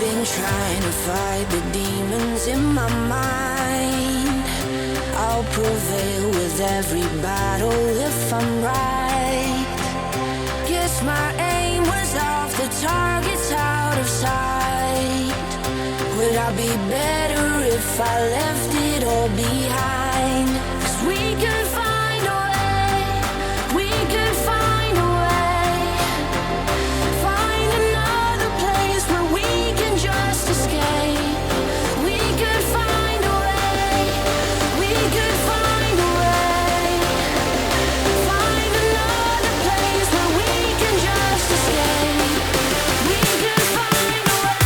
been trying to fight the demons in my mind. I'll prevail with every battle if I'm right. Guess my aim was off, the target's out of sight. Would I be better if I left it all behind? 'Cause we could find a way, we could find a way. Find another place where we can just escape. We could find a way, we could find a way. Find another place where we can just escape. We could find a way.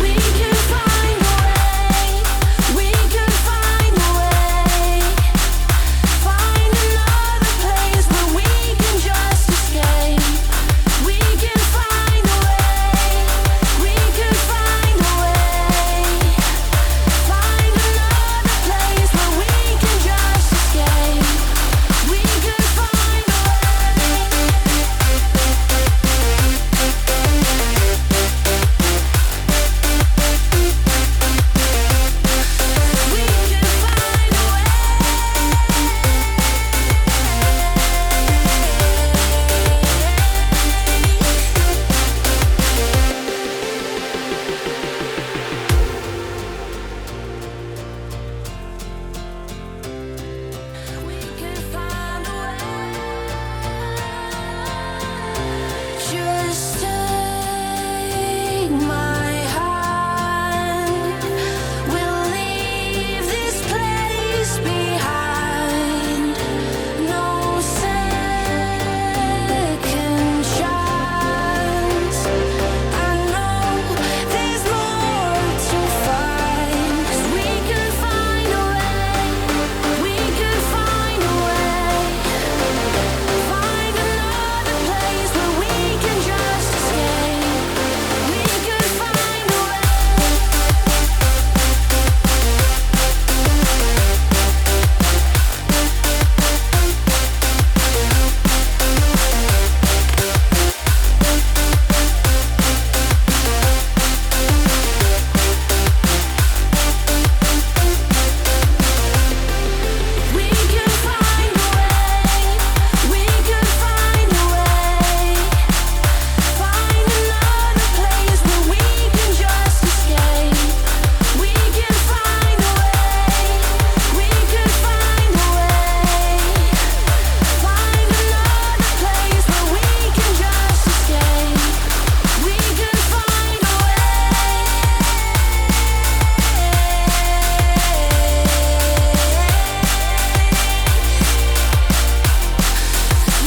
We could find a way, we could find a way. Find another place where we can just escape. We could find a way, we could find a way. Find another place where we can just escape. We could find a We could find a way. We could find a way. Just take my hand. We'll leave this place behind. No second chance. I know there's more to find. 'Cause we could find a way, we could find a way. Find another place where we can just escape. We could find a way. We could find a way, we could find a way. Find another place where we can just escape. We could find a way, we could find a way. Find another place where we can just escape. We could find a way.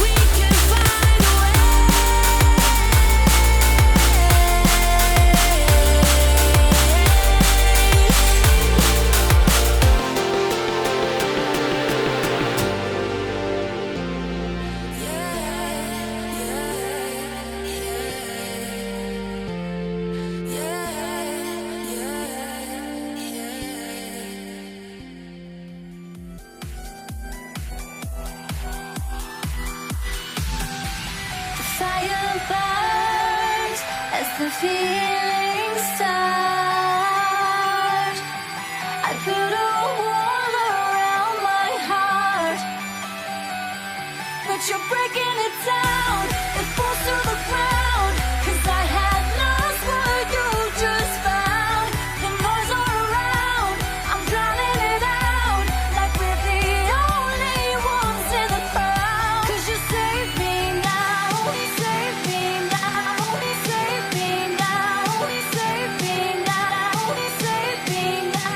We could find a Fire burns as the feelings start. I put a wall around my heart, but you're breaking it down. It falls to the ground, 'cause I had lost what you just found. The noise all around, I'm drowning it out, like we're the only ones in the crowd. 'Cause you save me now, save me now, save me now, save me now, save me now.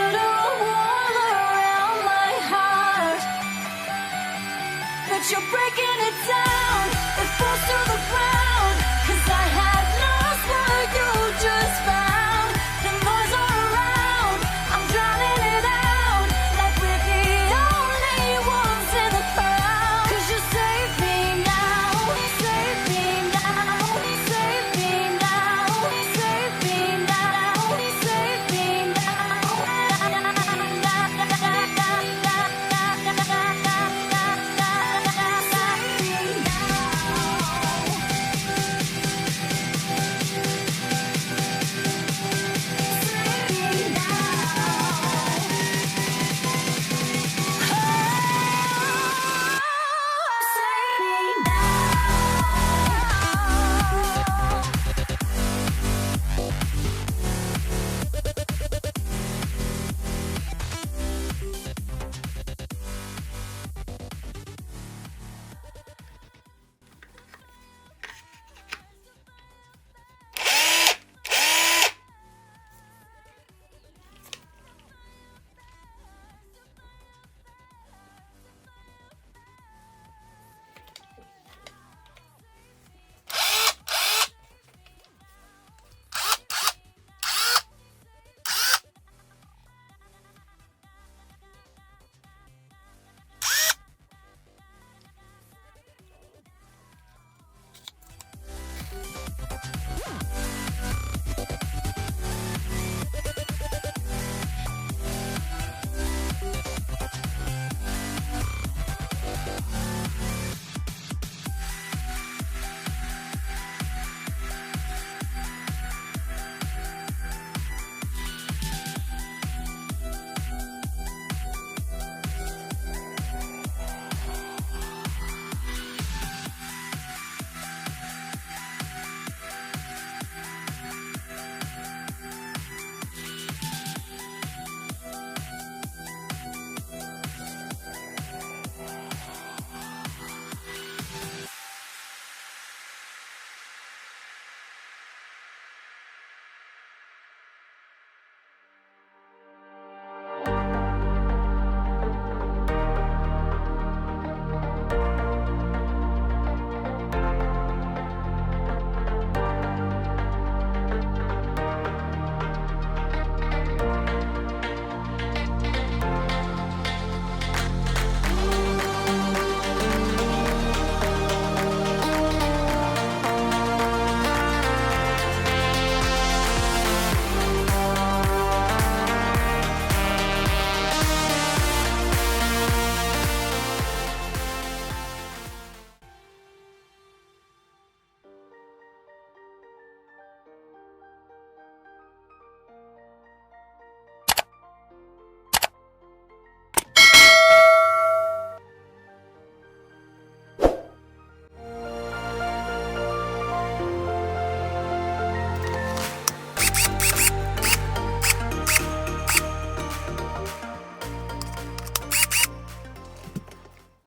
put a wall around my heart, but you're breaking it down. It falls to the ground.